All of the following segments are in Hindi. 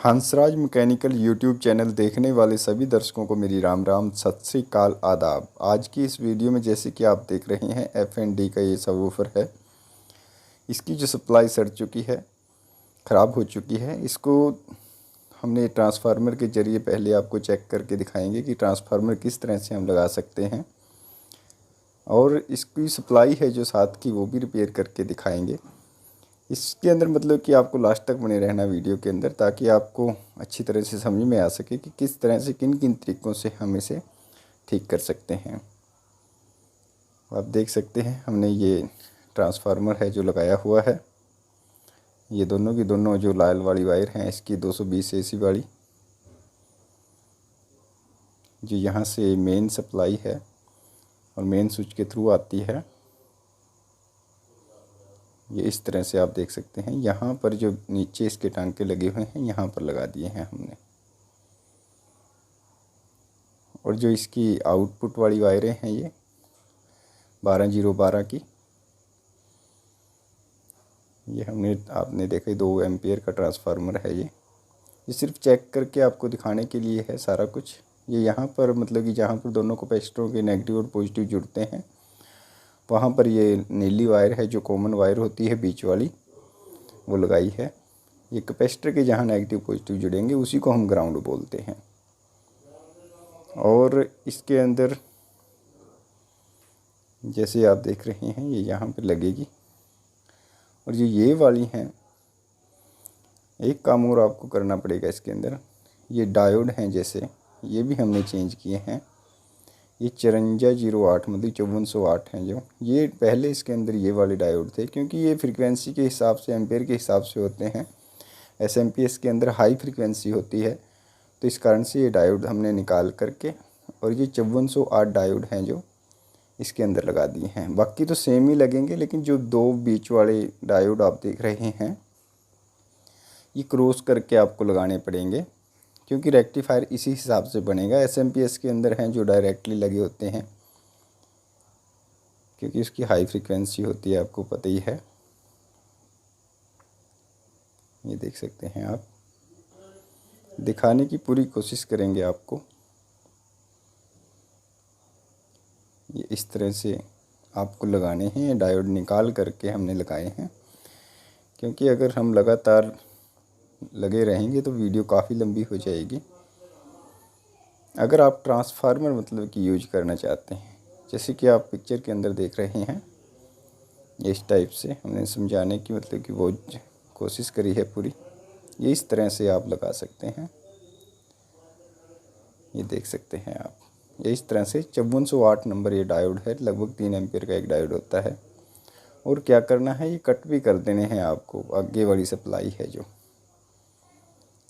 हंसराज मैकेनिकल यूट्यूब चैनल देखने वाले सभी दर्शकों को मेरी राम राम, सत श्री अकाल, आदाब। आज की इस वीडियो में जैसे कि आप देख रहे हैं F&D का ये सबवूफर है। इसकी जो सप्लाई सड़ चुकी है, ख़राब हो चुकी है। इसको हमने ट्रांसफार्मर के ज़रिए पहले आपको चेक करके दिखाएंगे कि ट्रांसफार्मर किस तरह से हम लगा सकते हैं, और इसकी सप्लाई है जो साथ की वो भी रिपेयर करके दिखाएंगे। इसके अंदर मतलब कि आपको लास्ट तक बने रहना वीडियो के अंदर, ताकि आपको अच्छी तरह से समझ में आ सके कि किस तरह से किन किन तरीक़ों से हम इसे ठीक कर सकते हैं। आप देख सकते हैं हमने ये ट्रांसफार्मर है जो लगाया हुआ है। ये दोनों की दोनों जो लाल वाली वायर हैं, इसकी 220 AC वाली, जो यहाँ से मेन सप्लाई है और मेन स्विच के थ्रू आती है। ये इस तरह से आप देख सकते हैं। यहाँ पर जो नीचे इसके टांके लगे हुए हैं, यहाँ पर लगा दिए हैं हमने। और जो इसकी आउटपुट वाली वायरें हैं, ये 12012 की, ये हमने आपने देखा 2 एम्पियर का ट्रांसफार्मर है। ये सिर्फ चेक करके आपको दिखाने के लिए है सारा कुछ। ये यहाँ पर मतलब कि जहाँ पर दोनों कैपेसिटरों के नेगेटिव और पॉजिटिव जुड़ते हैं, वहाँ पर ये नीली वायर है जो कॉमन वायर होती है बीच वाली, वो लगाई है। ये कैपेसिटर के जहाँ नेगेटिव पॉजिटिव जुड़ेंगे उसी को हम ग्राउंड बोलते हैं। और इसके अंदर जैसे आप देख रहे हैं, ये यहाँ पर लगेगी। और जो ये वाली हैं, एक काम और आपको करना पड़ेगा इसके अंदर। ये डायोड हैं जैसे, ये भी हमने चेंज किए हैं। ये 5408 मतलब 5408 हैं जो, ये पहले इसके अंदर ये वाले डायोड थे, क्योंकि ये फ्रीक्वेंसी के हिसाब से, एम्पेयर के हिसाब से होते हैं। SMP के अंदर हाई फ्रीक्वेंसी होती है, तो इस कारण से ये डायोड हमने निकाल करके, और ये 5408 डायोड हैं जो इसके अंदर लगा दिए हैं। बाकी तो सेम ही लगेंगे, लेकिन जो 2 बीच वाले डायोड आप देख रहे हैं, ये क्रॉस करके आपको लगाने पड़ेंगे, क्योंकि रेक्टिफायर इसी हिसाब से बनेगा। SMP के अंदर हैं जो डायरेक्टली लगे होते हैं, क्योंकि उसकी हाई फ्रीक्वेंसी होती है, आपको पता ही है। ये देख सकते हैं आप, दिखाने की पूरी कोशिश करेंगे आपको। ये इस तरह से आपको लगाने हैं। डायोड निकाल करके हमने लगाए हैं, क्योंकि अगर हम लगातार लगे रहेंगे तो वीडियो काफ़ी लंबी हो जाएगी। अगर आप ट्रांसफार्मर मतलब कि यूज करना चाहते हैं, जैसे कि आप पिक्चर के अंदर देख रहे हैं, इस टाइप से हमने समझाने की मतलब कि वो कोशिश करी है पूरी। ये इस तरह से आप लगा सकते हैं। ये देख सकते हैं आप, ये इस तरह से 5408 नंबर ये डायोड है। लगभग 3 एम्पियर का एक डायोड होता है। और क्या करना है, ये कट भी कर देने हैं आपको, आगे वाली सप्लाई है जो।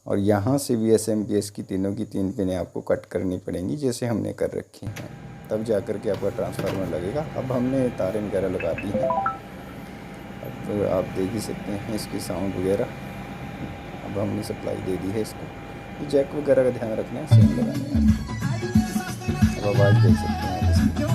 और यहाँ से भी SMP की तीनों की 3 पिनें आपको कट करनी पड़ेंगी, जैसे हमने कर रखी हैं, तब जा कर के आपका ट्रांसफार्मर लगेगा। अब हमने तारें वगैरह लगा दी हैं, अब आप देख ही सकते हैं इसकी साउंड वगैरह। अब हमने सप्लाई दे दी है इसको। ये जैक वगैरह का ध्यान रखना है, सेम लगाने हैं। अब आवाज़ देख सकते हैं आप इसकी।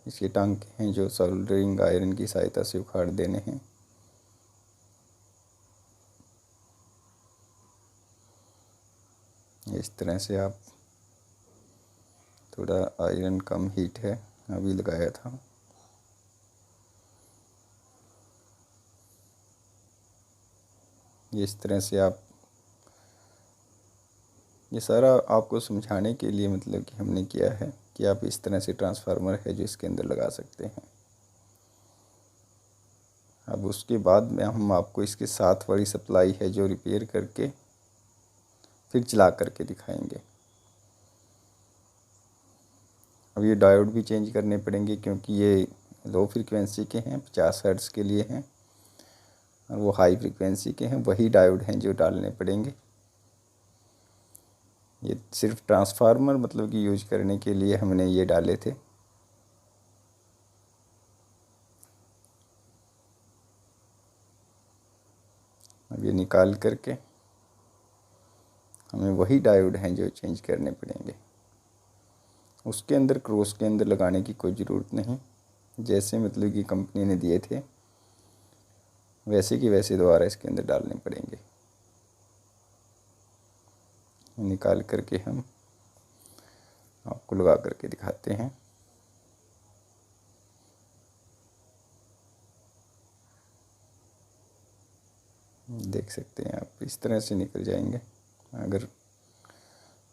इसके टांके हैं जो सोल्डरिंग आयरन की सहायता से उखाड़ देने हैं। इस तरह से आप, थोड़ा आयरन कम हीट है, अभी लगाया था। इस तरह से आप, ये सारा आपको समझाने के लिए मतलब कि हमने किया है कि आप इस तरह से ट्रांसफार्मर है जो इसके अंदर लगा सकते हैं। अब उसके बाद में हम आपको इसके साथ वाली सप्लाई है जो रिपेयर करके फिर चला करके दिखाएंगे। अब ये डायोड भी चेंज करने पड़ेंगे क्योंकि ये लो फ्रीक्वेंसी के हैं, 50 हर्ट्ज़ के लिए हैं, और वो हाई फ्रीक्वेंसी के हैं। वही डायोड हैं जो डालने पड़ेंगे। ये सिर्फ ट्रांसफार्मर मतलब कि यूज करने के लिए हमने ये डाले थे। अब ये निकाल करके हमें वही डायोड हैं जो चेंज करने पड़ेंगे। उसके अंदर क्रॉस के अंदर लगाने की कोई ज़रूरत नहीं, जैसे मतलब कि कंपनी ने दिए थे वैसे कि वैसे दोबारा इसके अंदर डालने पड़ेंगे। निकाल करके हम आपको लगा करके दिखाते हैं। देख सकते हैं आप, इस तरह से निकल जाएंगे। अगर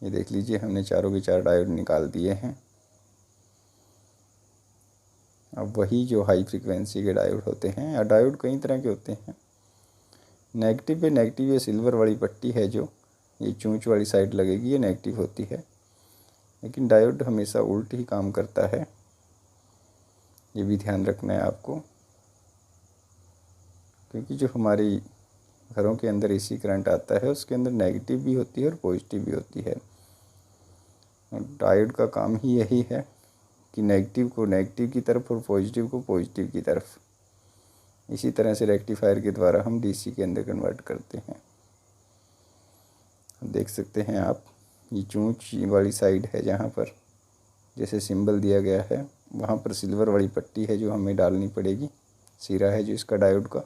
ये देख लीजिए, हमने चारों के चार डायोड निकाल दिए हैं। अब वही जो हाई फ्रीक्वेंसी के डायोड होते हैं, या डायोड कई तरह के होते हैं। नेगेटिव पे नेगेटिव, ये सिल्वर वाली पट्टी है जो ये चूंच वाली साइड लगेगी, ये नेगेटिव होती है। लेकिन डायोड हमेशा उल्ट ही काम करता है, ये भी ध्यान रखना है आपको। क्योंकि जो हमारी घरों के अंदर एसी करंट आता है उसके अंदर नेगेटिव भी होती है और पॉजिटिव भी होती है। और डायोड का काम ही यही है कि नेगेटिव को नेगेटिव की तरफ और पॉजिटिव को पॉजिटिव की तरफ, इसी तरह से रेक्टिफायर के द्वारा हम डीसी के अंदर कन्वर्ट करते हैं। देख सकते हैं आप, ये चूंच वाली साइड है जहाँ पर जैसे सिंबल दिया गया है, वहाँ पर सिल्वर वाली पट्टी है जो हमें डालनी पड़ेगी। सिरा है जो इसका डायोड का,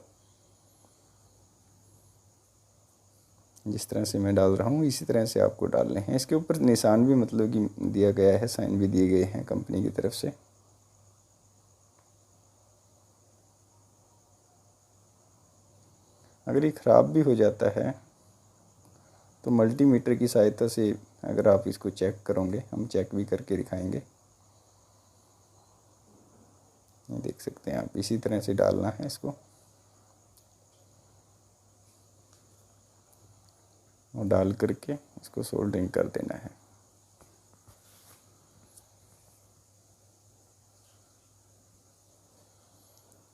जिस तरह से मैं डाल रहा हूँ इसी तरह से आपको डालने हैं। इसके ऊपर निशान भी मतलब कि दिया गया है, साइन भी दिए गए हैं कंपनी की तरफ से। अगर ये ख़राब भी हो जाता है तो मल्टीमीटर की सहायता से अगर आप इसको चेक करोगे, हम चेक भी करके दिखाएंगे। ये देख सकते हैं आप, इसी तरह से डालना है इसको, और डाल करके इसको सोल्डरिंग कर देना है।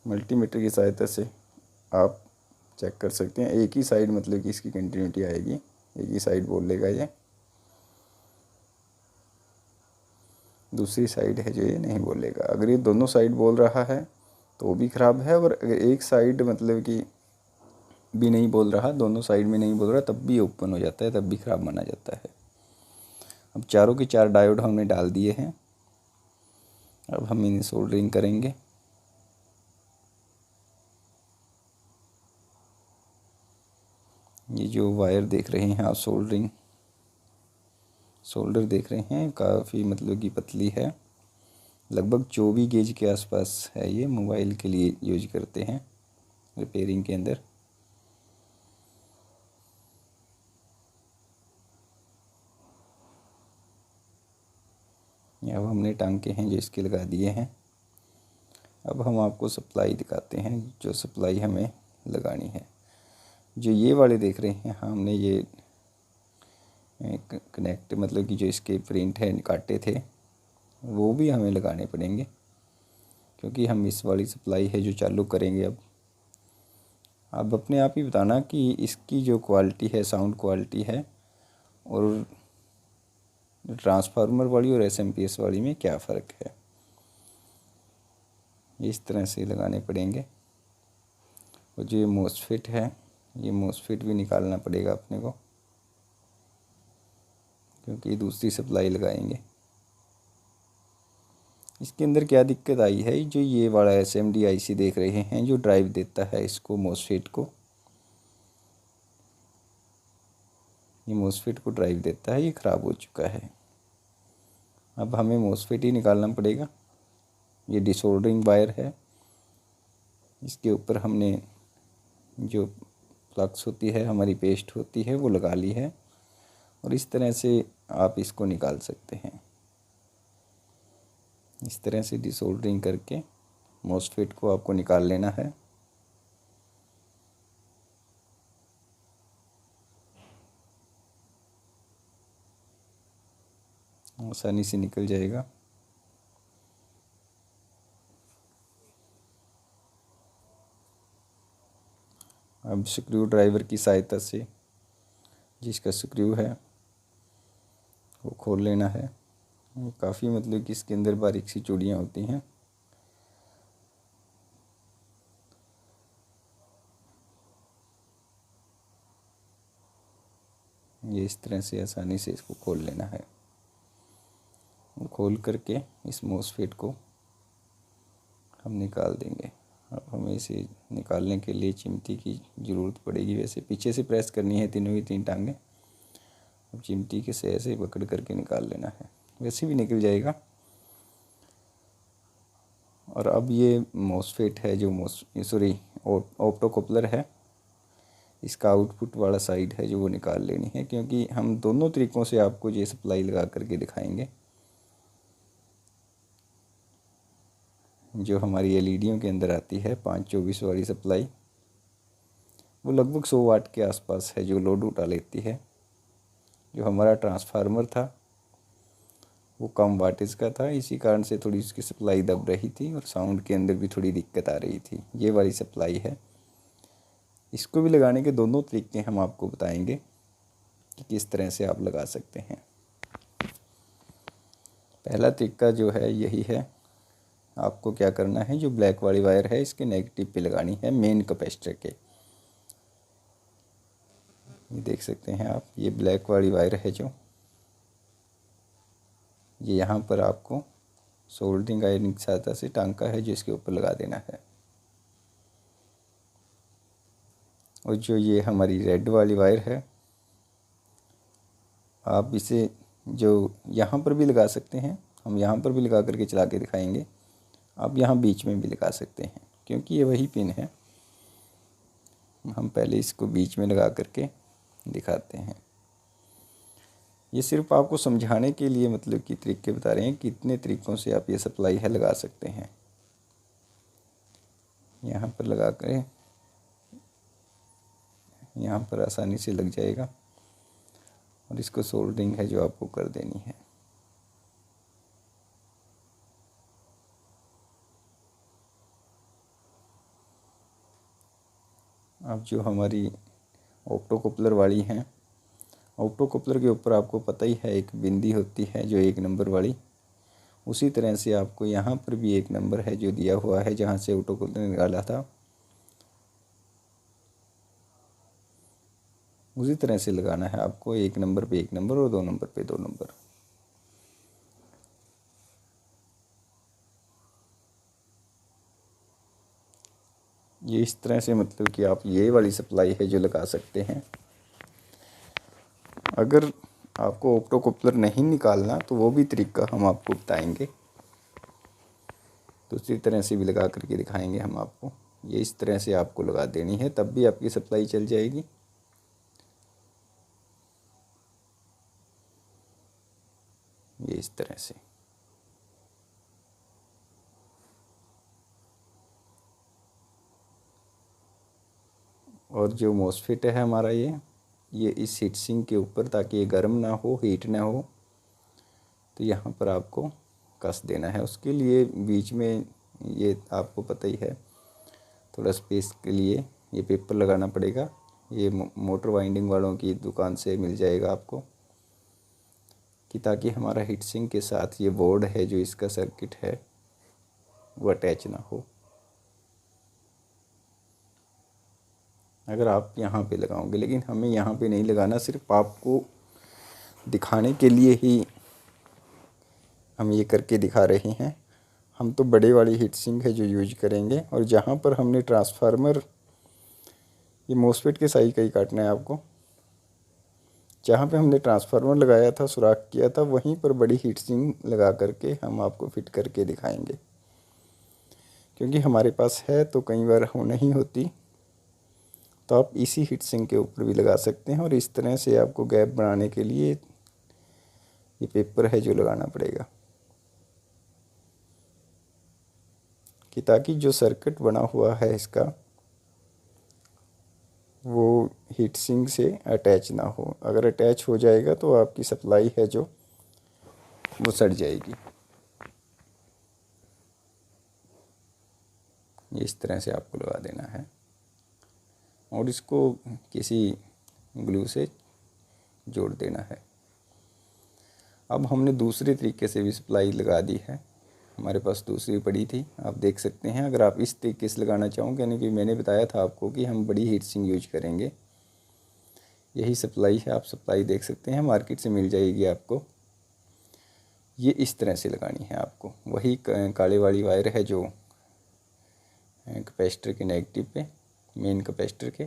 मल्टीमीटर की सहायता से आप चेक कर सकते हैं। एक ही साइड मतलब कि इसकी कंटिन्यूटी आएगी, एक ही साइड बोलेगा ये, दूसरी साइड है जो ये नहीं बोलेगा। अगर ये दोनों साइड बोल रहा है तो वो भी ख़राब है, और अगर एक साइड मतलब कि भी नहीं बोल रहा, दोनों साइड में नहीं बोल रहा, तब भी ओपन हो जाता है, तब भी ख़राब माना जाता है। अब चारों के चार डायोड हमने डाल दिए हैं। अब हम इन्हें सोल्डरिंग करेंगे। ये जो वायर देख रहे हैं आप, सोल्डर देख रहे हैं, काफ़ी मतलब कि पतली है, लगभग 24 गेज के आसपास है। ये मोबाइल के लिए यूज करते हैं रिपेयरिंग के अंदर। अब हमने टांके हैं जो इसके लगा दिए हैं। अब हम आपको सप्लाई दिखाते हैं, जो सप्लाई हमें लगानी है। जो ये वाले देख रहे हैं, हमने ये कनेक्ट मतलब कि जो इसके प्रिंट है काटे थे, वो भी हमें लगाने पड़ेंगे, क्योंकि हम इस वाली सप्लाई है जो चालू करेंगे। अब अपने आप ही बताना कि इसकी जो क्वालिटी है, साउंड क्वालिटी है, और ट्रांसफार्मर वाली और एसएमपीएस वाली में क्या फ़र्क है। इस तरह से लगाने पड़ेंगे। और जो ये मोसफेट है, ये मोसफेट भी निकालना पड़ेगा अपने को, क्योंकि दूसरी सप्लाई लगाएंगे। इसके अंदर क्या दिक्कत आई है, जो ये वाला एसएमडी आईसी देख रहे हैं, जो ड्राइव देता है इसको, मोसफेट को, ये मोसफेट को ड्राइव देता है, ये ख़राब हो चुका है। अब हमें मोसफेट ही निकालना पड़ेगा। ये डिसोल्डरिंग वायर है, इसके ऊपर हमने जो फ्लक्स होती है, हमारी पेस्ट होती है, वो लगा ली है, और इस तरह से आप इसको निकाल सकते हैं। इस तरह से डिसोल्डरिंग करके मोसफेट को आपको निकाल लेना है। आसानी से निकल जाएगा। अब स्क्रू ड्राइवर की सहायता से जिसका स्क्रू है वो खोल लेना है। काफ़ी मतलब कि इसके अंदर बारीक सी चूड़ियाँ होती हैं। ये इस तरह से आसानी से इसको खोल लेना है। खोल करके इस मोसफेट को हम निकाल देंगे। अब हमें इसे निकालने के लिए चिमटी की ज़रूरत पड़ेगी। वैसे पीछे से प्रेस करनी है तीनों की तीन टांगें। अब चिमटी के से ऐसे पकड़ करके निकाल लेना है, वैसे भी निकल जाएगा। और अब ये मोसफेट है जो ऑप्टोकपलर है, इसका आउटपुट वाला साइड है जो वो निकाल लेनी है, क्योंकि हम दोनों तरीक़ों से आपको ये सप्लाई लगा करके दिखाएंगे। जो हमारी एलईडीयों के अंदर आती है 524 वाली सप्लाई, वो लगभग 100 वाट के आसपास है जो लोड उठा लेती है। जो हमारा ट्रांसफार्मर था वो कम वाटेज का था, इसी कारण से थोड़ी उसकी सप्लाई दब रही थी और साउंड के अंदर भी थोड़ी दिक्कत आ रही थी। ये वाली सप्लाई है। इसको भी लगाने के दोनों तरीके हम आपको बताएंगे कि किस तरह से आप लगा सकते हैं। पहला तरीका जो है यही है। आपको क्या करना है, जो ब्लैक वाली वायर है इसके नेगेटिव पे लगानी है मेन कैपेसिटर के। ये देख सकते हैं आप, ये ब्लैक वाली वायर है जो ये यहाँ पर आपको सोल्डरिंग आयरन की सहायता से टांका है जो इसके ऊपर लगा देना है। और जो ये हमारी रेड वाली वायर है, आप इसे जो यहाँ पर भी लगा सकते हैं, हम यहाँ पर भी लगा करके चला के दिखाएंगे। आप यहाँ बीच में भी लगा सकते हैं, क्योंकि ये वही पिन है। हम पहले इसको बीच में लगा करके दिखाते हैं। ये सिर्फ आपको समझाने के लिए मतलब कि तरीके बता रहे हैं, कितने तरीक़ों से आप ये सप्लाई है लगा सकते हैं। यहाँ पर लगा कर यहाँ पर आसानी से लग जाएगा, और इसको सोल्डरिंग है जो आपको कर देनी है। अब जो हमारी ऑप्टोकपलर वाली हैं, ऑप्टोकपलर के ऊपर आपको पता ही है एक बिंदी होती है जो 1 नंबर वाली, उसी तरह से आपको यहाँ पर भी 1 नंबर है जो दिया हुआ है जहाँ से ऑप्टोकपलर निकाला था, उसी तरह से लगाना है आपको। 1 नंबर पे 1 नंबर और 2 नंबर पे 2 नंबर। ये इस तरह से मतलब कि आप ये वाली सप्लाई है जो लगा सकते हैं। अगर आपको ऑप्टोकपलर नहीं निकालना तो वो भी तरीका हम आपको बताएंगे, दूसरी तरह से भी लगा करके दिखाएंगे हम आपको। ये इस तरह से आपको लगा देनी है, तब भी आपकी सप्लाई चल जाएगी। ये इस तरह से। और जो मॉसफेट है हमारा ये इस हीट सिंक के ऊपर, ताकि ये गर्म ना हो, हीट ना हो, तो यहाँ पर आपको कस देना है। उसके लिए बीच में ये आपको पता ही है, थोड़ा स्पेस के लिए ये पेपर लगाना पड़ेगा। ये मोटर वाइंडिंग वालों की दुकान से मिल जाएगा आपको, कि ताकि हमारा हीट सिंक के साथ ये बोर्ड है जो इसका सर्किट है वो अटैच ना हो। अगर आप यहाँ पे लगाओगे, लेकिन हमें यहाँ पे नहीं लगाना, सिर्फ आपको दिखाने के लिए ही हम ये करके दिखा रहे हैं। हम तो बड़े वाली हीट सिंक है जो यूज करेंगे। और जहाँ पर हमने ट्रांसफार्मर, ये मॉसफेट के साइज का ही काटना है आपको, जहाँ पे हमने ट्रांसफार्मर लगाया था, सुराख किया था, वहीं पर बड़ी हीट सिंक लगा करके हम आपको फिट करके दिखाएंगे। क्योंकि हमारे पास है तो कई बार हो नहीं होती, तो आप इसी हीट सिंक के ऊपर भी लगा सकते हैं। और इस तरह से आपको गैप बनाने के लिए ये पेपर है जो लगाना पड़ेगा, कि ताकि जो सर्किट बना हुआ है इसका वो हीट सिंक से अटैच ना हो। अगर अटैच हो जाएगा तो आपकी सप्लाई है जो वो सड़ जाएगी। ये इस तरह से आपको लगा देना है और इसको किसी ग्लू से जोड़ देना है। अब हमने दूसरे तरीके से भी सप्लाई लगा दी है, हमारे पास दूसरी पड़ी थी, आप देख सकते हैं। अगर आप इस तरीके से लगाना चाहोगे, यानी कि मैंने बताया था आपको कि हम बड़ी हीट सिंक यूज करेंगे, यही सप्लाई है। आप सप्लाई देख सकते हैं, मार्केट से मिल जाएगी आपको। ये इस तरह से लगानी है आपको। वही काले वाली वायर है जो कैपेसिटर के नेगेटिव पे, मेन कैपेसिटर के,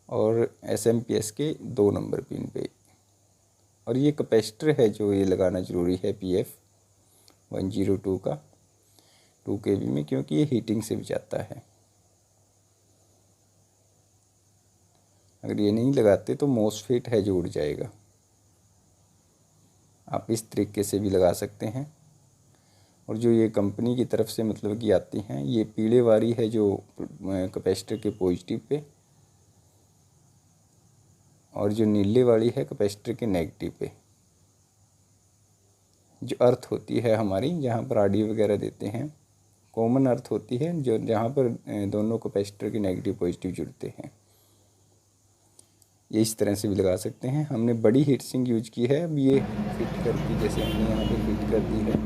और SMPS के 2 नंबर पिन पे। और ये कैपेसिटर है जो ये लगाना ज़रूरी है, PF 102 का 2 kV में, क्योंकि ये हीटिंग से भी जाता है। अगर ये नहीं लगाते तो मॉसफेट है जो उड़ जाएगा। आप इस तरीके से भी लगा सकते हैं। और जो ये कंपनी की तरफ से मतलब कि आती हैं, ये पीले वाली है जो कैपेसिटर के पॉजिटिव पे, और जो नीले वाली है कैपेसिटर के नेगेटिव पे। जो अर्थ होती है हमारी, जहाँ पर RD वगैरह देते हैं, कॉमन अर्थ होती है जो जहाँ पर दोनों कैपेसिटर के नेगेटिव पॉजिटिव जुड़ते हैं। ये इस तरह से भी लगा सकते हैं। हमने बड़ी हीट सिंक यूज की है। अब ये फिट करके, जैसे हमने यहाँ पे फिट कर दी है,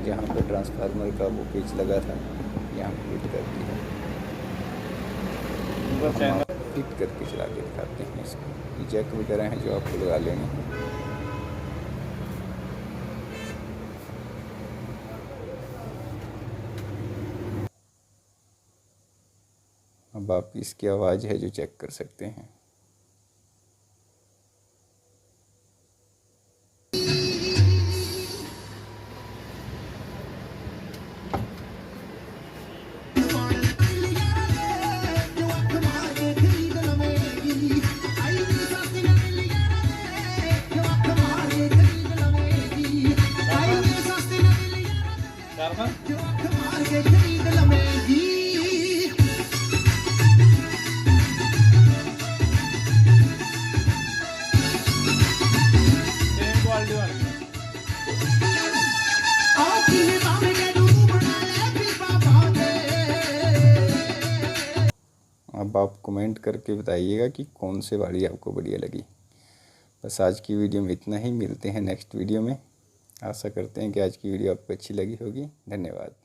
जहाँ पर ट्रांसफार्मर का वो पेच लगा था, यहाँ पर फिट कर दी है। फिट करके चला के दिखाते हैं इसको। ये जैक वगैरह हैं जो आपको लगा लेने हैं। अब आप इसकी आवाज़ है जो चेक कर सकते हैं। अब आप कमेंट करके बताइएगा कि कौन से वाली आपको बढ़िया लगी। बस आज की वीडियो में इतना ही। मिलते हैं नेक्स्ट वीडियो में। आशा करते हैं कि आज की वीडियो आपको अच्छी लगी होगी। धन्यवाद।